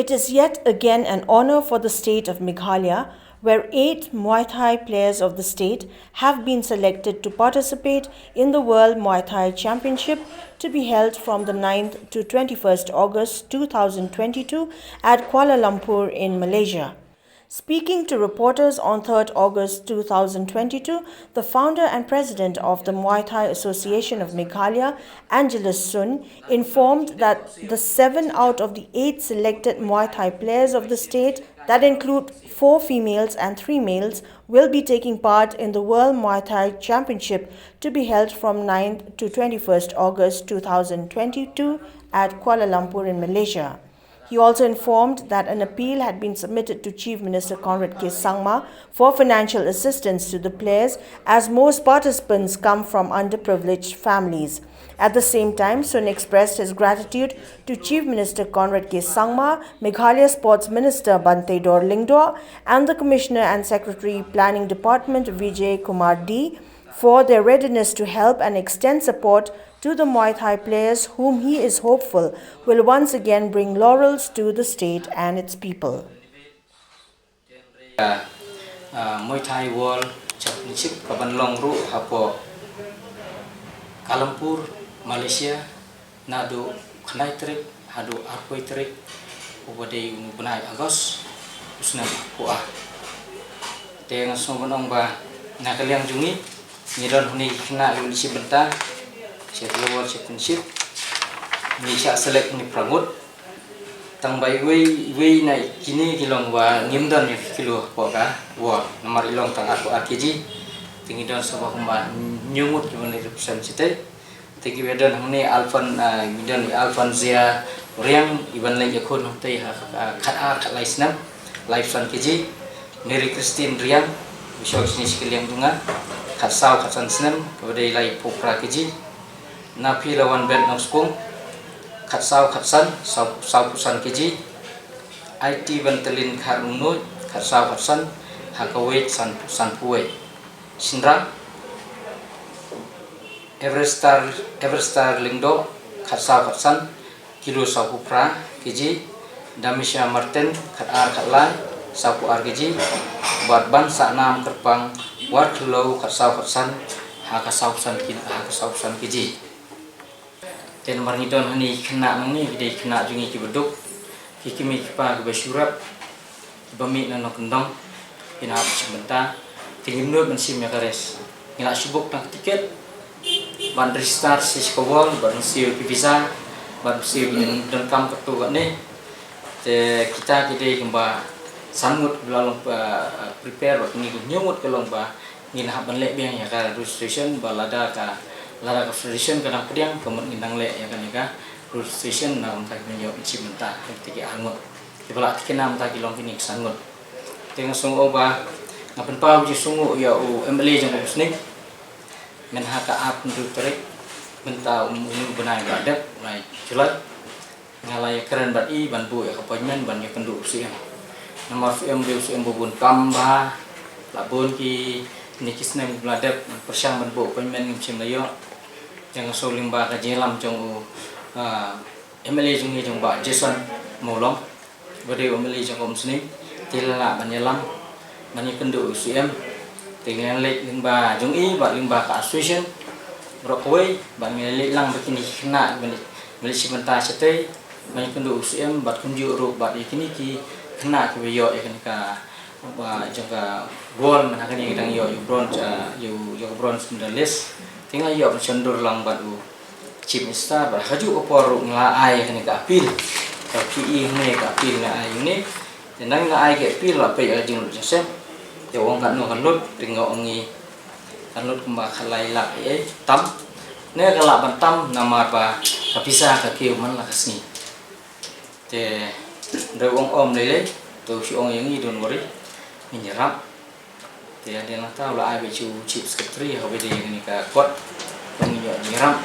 It is yet again an honor for the state of Meghalaya, where 8 Muay Thai players of the state have been selected to participate in the World Muay Thai Championship to be held from the 9th to 21st August 2022 at Kuala Lumpur in Malaysia. Speaking to reporters on 3rd August 2022, the founder and president of the Muay Thai Association of Meghalaya, Angelus Sun, informed that the 7 out of the 8 selected Muay Thai players of the state, that include 4 females and 3 males, will be taking part in the World Muay Thai Championship to be held from 9th to 21st August 2022 at Kuala Lumpur in Malaysia. He also informed that an appeal had been submitted to Chief Minister Conrad K. Sangma for financial assistance to the players, as most participants come from underprivileged families. At the same time, Sun expressed his gratitude to Chief Minister Conrad K. Sangma, Meghalaya Sports Minister Bante Dor Lingdor, and the Commissioner and Secretary Planning Department Vijay Kumar D for their readiness to help and extend support to the Muay Thai players, whom he is hopeful will once again bring laurels to the state and its people. Muay Thai World Championship kabanlong ru hapo Kuala Lumpur, Malaysia, nadu khnai trip, hadu arpoi trip, ubadai bunai Agos, usna puah. Teng somonong ba nakaliang jungi, nidon huni kena lulisi benta. World Championship ni syak select ni prangut tang bai wei nai kini kilong wa ngimdan ni kilo poka wa nomor ilong tang aku kg tingi don sabah kumba nyumut ni representative tegi wedan hamne alfan midon alfan zia riang iban lai yakun hotai khat khat lai snap live san kg Mary Christine riang bisok sini sekalian dunga khat saw khat san snap kepada lai popra kg Napi lawan band Noskung Khatsau Khatsan Sau Pusan Kiji IT Bentelin Kharunut Khatsau Khatsan Hakawait San Puwe Sindra Everstar Lingdo Khatsau Khatsan Kilo Sau Pupra Kiji Damisha Martin Khatar Khatlai Sau Puar Kiji Badban Saknam Kerpang Warklau Khatsau Khatsan Hakasau Pusan Kiji dan marnidon hani kena mani bidai kena jungi ki beduk ki kimi kipa ke basyurap bami nano kendong ina sebentar tinggi menurut mensim ya kares ngilak sibuk tang tiket ban restart siskowol ban siu visa ban siu dan kam ketu ni kita kidai kemba sangut belalong prepare buat ni nyumut ke lomba ngilak ban lek biang ya ka registration balada ka lara ka federation kadang pediang kemun indang le ya kan ya registration na unta menyo cimenta tiki angot dibala tikena unta kilong kini sangot tengah sungo ba ngapen pa uji sungo ya u MLA jang usni men haka ap ndu trek menta umunu benai badak nai julat ngalai keren bat I ban bu ya appointment ban ya kendu usia nomor FM usia bubun kamba labun ki nikisna bladak persyang ban bu appointment ngim layo jangan solim ba kajelam jong MLA jong ni jong ba Jason Molong bade MLA jong om sini tilala banyalam bani kendu UCM tinggal lek limba jong I ba limba ka association brokoi ban ngelek lang begini kena beli sebentar sete bani kendu UCM bat kunju ru bat ikini ki kena ke yo ya kan ka ba jong ka gol mana kan yang yo bronze medalist tinggal yo cendur lang batu Chief Minister berhaju opor ngelai kan ka apil tapi ini ka apil na ini tenang ngelai ka apil lah pe ajing josep ya wong kan no kanut tinggal ongi kanut kembak khalai la tam ne kala bantam nama ba kapisa ka kiu man la kasni te de wong om le tu si ong yang I don wori menyerap te ada nak tahu lah ai be chief secretary ho be de ni ka kot penginyo nyiram